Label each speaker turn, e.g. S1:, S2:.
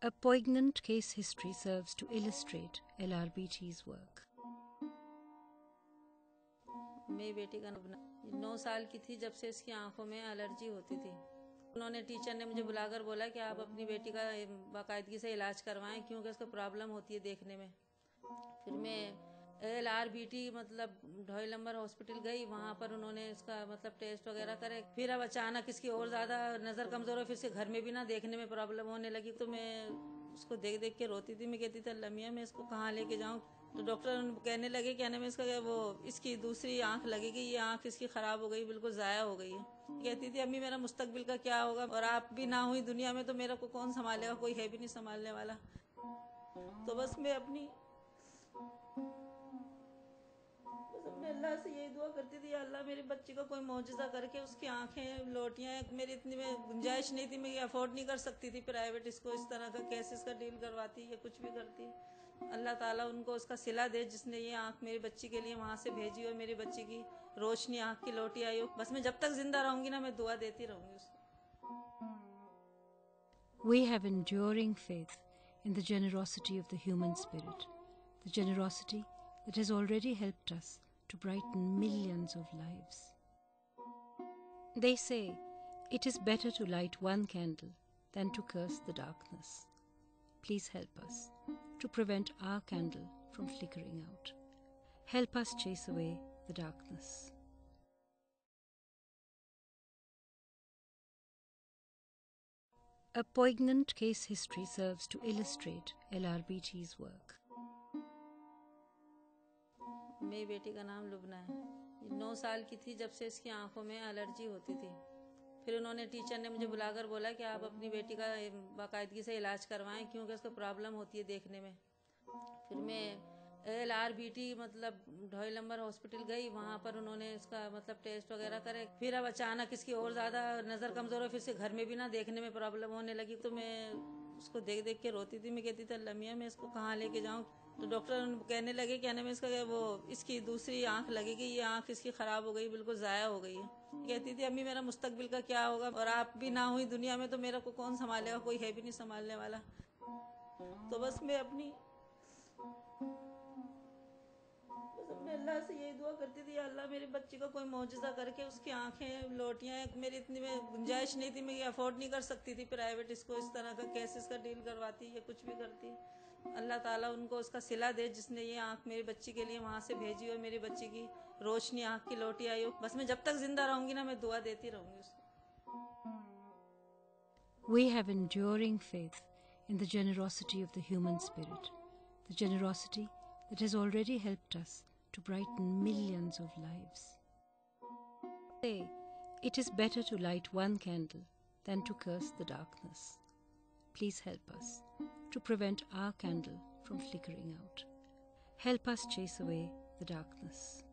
S1: A poignant case history serves to illustrate LRBT's work.
S2: मेरी बेटी का 9 साल की थी जब से इसकी आंखों में एलर्जी होती थी। उन्होंने टीचर ने मुझे बुलाकर बोला कि आप अपनी बेटी का बाकायदगी से इलाज करवाएं क्योंकि उसको प्रॉब्लम होती है देखने में। फिर मैं LRBT मतलब ढोई नंबर हॉस्पिटल गई, वहाँ पर उन्होंने इसका मतलब टेस्ट वगैरह करे। फिर अब अचानक इसकी और ज़्यादा नज़र कमज़ोर है, फिर से घर में भी ना देखने में प्रॉब्लम होने लगी। तो मैं उसको देख देख के रोती थी। मैं कहती थी अल्लाह मियां मैं इसको कहाँ लेके जाऊँ। तो डॉक्टर कहने लगे कहने में इसका वो इसकी दूसरी आंख लगेगी, ये आंख इसकी ख़राब हो गई, बिल्कुल ज़ाया हो गई है। कहती थी अम्मी मेरा मुस्तकबिल का क्या होगा, और आप भी ना हुई दुनिया में तो मेरा को कौन संभालेगा, कोई है भी नहीं संभालने वाला। तो बस मैं अल्लाह से यही दुआ करती थी, अल्लाह मेरी बच्ची को कोई मौजज़ा करके उसकी आंखें लौटियाँ। मेरी इतनी में गुंजाइश नहीं थी, मैं ये अफोर्ड नहीं कर सकती थी प्राइवेट इसको इस तरह का केसेस का डील करवाती या कुछ भी करती। अल्लाह ताला उनको उसका सिला दे जिसने ये आंख मेरी बच्ची के लिए वहाँ से भेजी हो, मेरी बच्ची की रोशनी आंख की लौटी आई हो। बस मैं जब तक जिंदा रहूंगी ना मैं दुआ देती रहूंगी उसको।
S1: We have enduring faith in the generosity of the human spirit, the generosity that has already helped us to brighten millions of lives. They say it is better to light one candle than to curse the darkness. Please help us to prevent our candle from flickering out. Help us chase away the darkness. A poignant case history serves to illustrate LRBT's work.
S2: मेरी बेटी का नाम लुबना है। 9 साल की थी जब से इसकी आंखों में एलर्जी होती थी। फिर उन्होंने टीचर ने मुझे बुलाकर बोला कि आप अपनी बेटी का बाकायदगी से इलाज करवाएं क्योंकि उसको प्रॉब्लम होती है देखने में। फिर मैं LRBT मतलब ढोई नंबर हॉस्पिटल गई, वहाँ पर उन्होंने इसका मतलब टेस्ट वगैरह करे। फिर अब अचानक इसकी और ज़्यादा नज़र कमज़ोर है, फिर से घर में भी ना देखने में प्रॉब्लम होने लगी। तो मैं उसको देख देख के रोती थी। मैं कहती थी अल्लाह मियां मैं इसको कहाँ लेके जाऊँ। तो डॉक्टर कहने लगे कहने में इसका वो इसकी दूसरी आंख लगेगी, ये आंख इसकी ख़राब हो गई, बिल्कुल ज़ाया हो गई है। कहती थी अम्मी मेरा मुस्तकबिल का क्या होगा, और आप भी ना हुई दुनिया में तो मेरा को कौन संभालेगा, कोई है भी नहीं संभालने वाला। तो बस मैं अल्लाह से यही दुआ करती थी, अल्लाह मेरी बच्ची को कोई मौजज़ा करके उसकी आंखें लौटियाँ। मेरी इतनी में गुंजाइश नहीं थी, मैं ये अफोर्ड नहीं कर सकती थी प्राइवेट इसको इस तरह का केसेस का डील करवाती या कुछ भी करती। अल्लाह ताला उनको उसका सिला दे जिसने ये आंख मेरी बच्ची के लिए वहाँ से भेजी हो, मेरी बच्ची की रोशनी आंख की लौटी आई हो। बस मैं जब तक जिंदा रहूंगी ना मैं दुआ देती रहूंगी उसको।
S1: We have enduring faith in the generosity of the human spirit, the generosity that has already helped us to brighten millions of lives. Say, it is better to light one candle than to curse the darkness. Please help us to prevent our candle from flickering out. Help us chase away the darkness.